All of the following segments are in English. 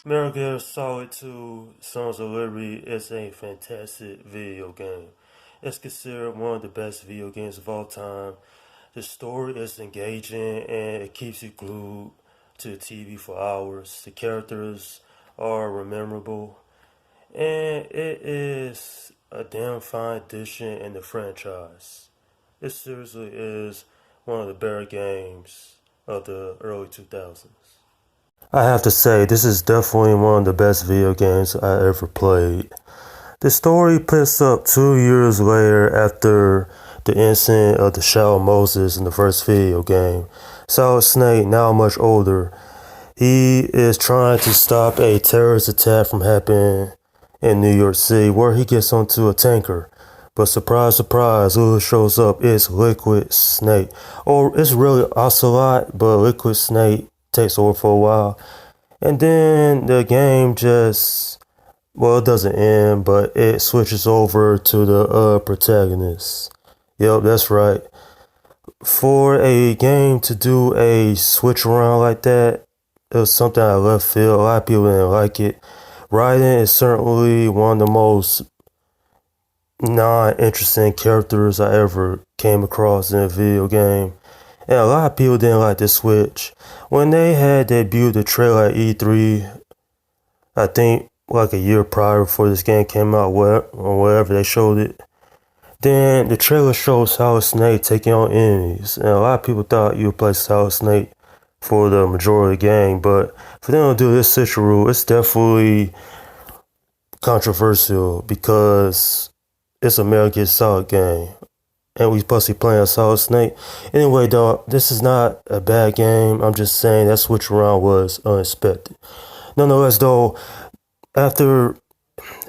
Metal Gear Solid 2 Sons of Liberty is a fantastic video game. It's considered one of the best video games of all time. The story is engaging and it keeps you glued to the TV for hours. The characters are memorable and it is a damn fine addition in the franchise. It seriously is one of the better games of the early 2000s. I have to say, this is definitely one of the best video games I ever played. The story picks up 2 years later after the incident of the Shadow Moses in the first video game. Solid Snake, now much older, he is trying to stop a terrorist attack from happening in New York City where he gets onto a tanker. But surprise, surprise, who shows up is Liquid Snake. Or it's really Ocelot, but Liquid Snake takes over for a while. And then the game just, well, it doesn't end, but it switches over to the protagonist. Yep, that's right. For a game to do a switch around like that, it was something I left field. A lot of people didn't like it. Raiden is certainly one of the most non-interesting characters I ever came across in a video game. And a lot of people didn't like the switch. When they had debuted the trailer at E3, I think like a year prior before this game came out, or wherever they showed it, then the trailer showed Solid Snake taking on enemies. And a lot of people thought you would play Solid Snake for the majority of the game. But for them to do this switcheroo, it's definitely controversial because it's a Metal Gear Solid game. And we supposed to be playing a Solid Snake. Anyway, though, this is not a bad game. I'm just saying that switch around was unexpected. Nonetheless, though, after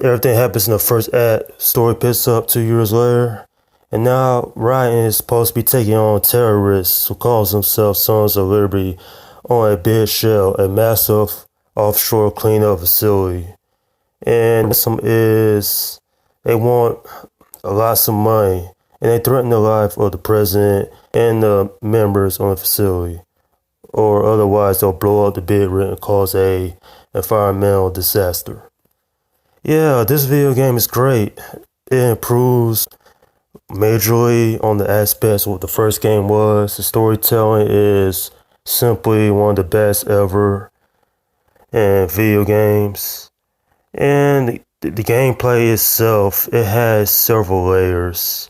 everything happens in the first act, story picks up 2 years later. And now Raiden is supposed to be taking on terrorists who calls themselves Sons of Liberty on a big shell, a massive offshore cleanup facility. And some is they want a lot of money and they threaten the life of the president and the members on the facility. Or otherwise they'll blow up the big rig and cause a environmental disaster. Yeah, this video game is great. It improves majorly on the aspects of what the first game was. The storytelling is simply one of the best ever in video games. And the gameplay itself, it has several layers.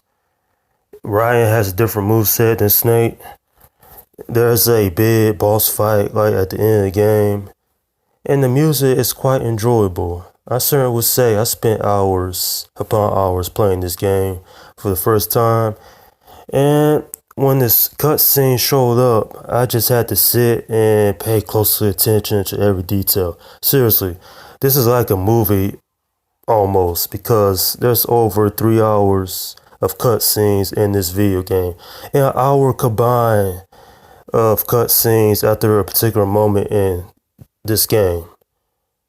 Ryan has a different moveset than Snake. There's a big boss fight like at the end of the game. And the music is quite enjoyable. I certainly would say I spent hours upon hours playing this game for the first time. And when this cutscene showed up, I just had to sit and pay close attention to every detail. Seriously, this is like a movie almost because there's over 3 hours of cutscenes in this video game. And an hour combined of cutscenes after a particular moment in this game.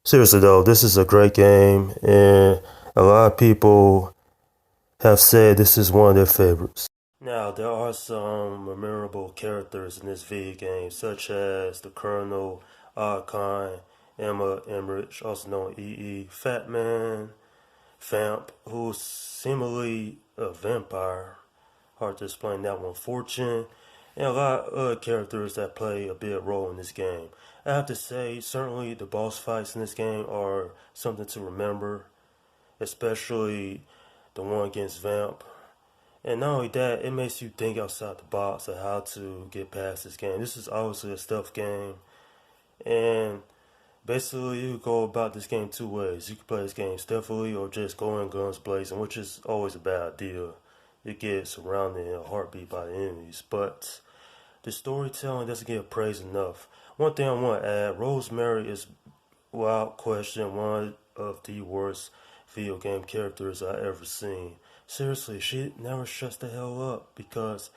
Seriously though, this is a great game and a lot of people have said this is one of their favorites. Now, there are some memorable characters in this video game, such as the Colonel, Khan, Emma Emmerich, also known as EE, Fat Man, Vamp, who's seemingly a vampire. Hard to explain that one. Fortune, and a lot of other characters that play a big role in this game. I have to say, certainly the boss fights in this game are something to remember, especially the one against Vamp. And not only that, it makes you think outside the box of how to get past this game. This is obviously a stealth game, and basically you go about this game two ways. You can play this game stealthily or just go in guns blazing, which is always a bad idea. You get surrounded in a heartbeat by the enemies, but the storytelling doesn't get praised enough. One thing I want to add, Rosemary is without question one of the worst video game characters I ever seen. Seriously, she never shuts the hell up because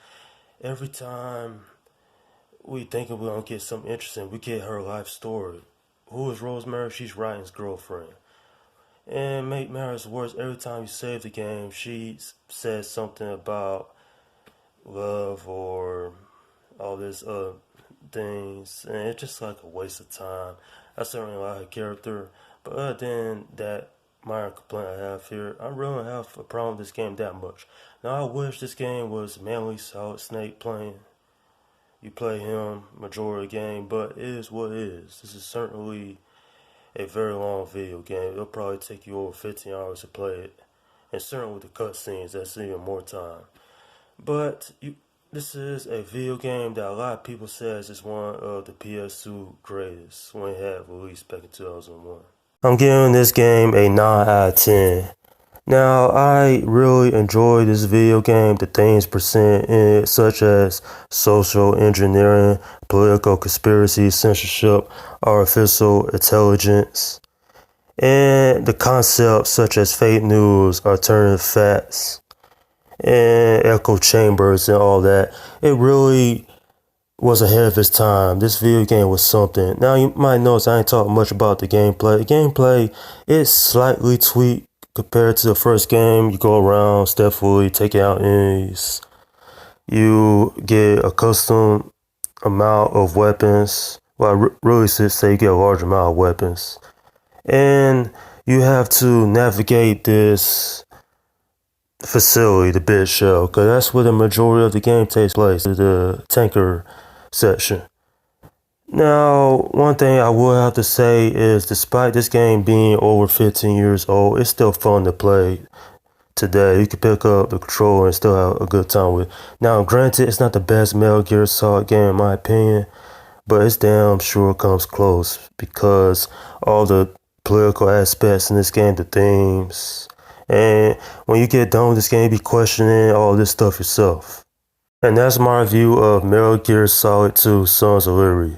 every time we think we're gonna get something interesting, we get her life story. Who is Rosemary? She's Ryan's girlfriend. And make matters worse, every time you save the game, she says something about love or all this things, and it's just like a waste of time. I certainly like her character. But other than that minor complaint I have here, I really don't have a problem with this game that much. Now I wish this game was mainly Solid Snake playing. You play him majority of the game, but it is what it is. This is certainly a very long video game. It'll probably take you over 15 hours to play it. And certainly with the cutscenes, that's even more time. But this is a video game that a lot of people says is one of the PS2 greatest when it had released back in 2001. I'm giving this game a 9 out of 10. Now, I really enjoy this video game, the things present in it, such as social engineering, political conspiracy, censorship, artificial intelligence, and the concepts such as fake news, alternative facts, and echo chambers and all that. It really was ahead of its time. This video game was something. Now, you might notice I ain't talking much about the gameplay. The gameplay is slightly tweaked compared to the first game. You go around stealthily, taking out enemies. You get a custom amount of weapons. Well, I really should say you get a large amount of weapons. And you have to navigate this facility, the bid shell, because that's where the majority of the game takes place, the tanker section. Now, one thing I will have to say is despite this game being over 15 years old, it's still fun to play today. You can pick up the controller and still have a good time with it. Now, granted, it's not the best Metal Gear Solid game in my opinion, but it's damn sure comes close because all the political aspects in this game, the themes, and when you get done with this game, you be questioning all this stuff yourself. And that's my review of Metal Gear Solid 2 Sons of Liberty.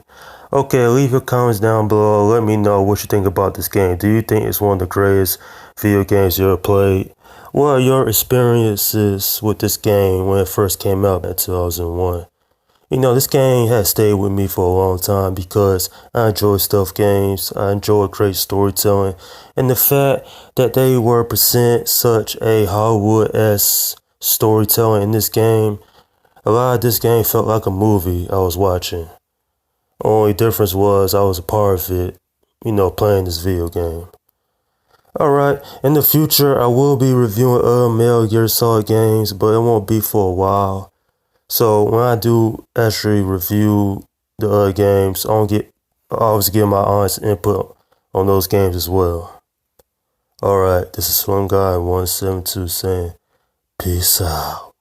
Okay, leave your comments down below. Let me know what you think about this game. Do you think it's one of the greatest video games you ever played? What are your experiences with this game when it first came out in 2001? You know, this game has stayed with me for a long time because I enjoy stealth games, I enjoy great storytelling, and the fact that they were present such a Hollywood-esque storytelling in this game, a lot of this game felt like a movie I was watching. Only difference was I was a part of it, you know, playing this video game. Alright, in the future I will be reviewing other Metal Gear Solid games, but it won't be for a while. So when I do actually review the other games, I always give my honest input on those games as well. Alright, this is Slim Guy 172 saying, peace out.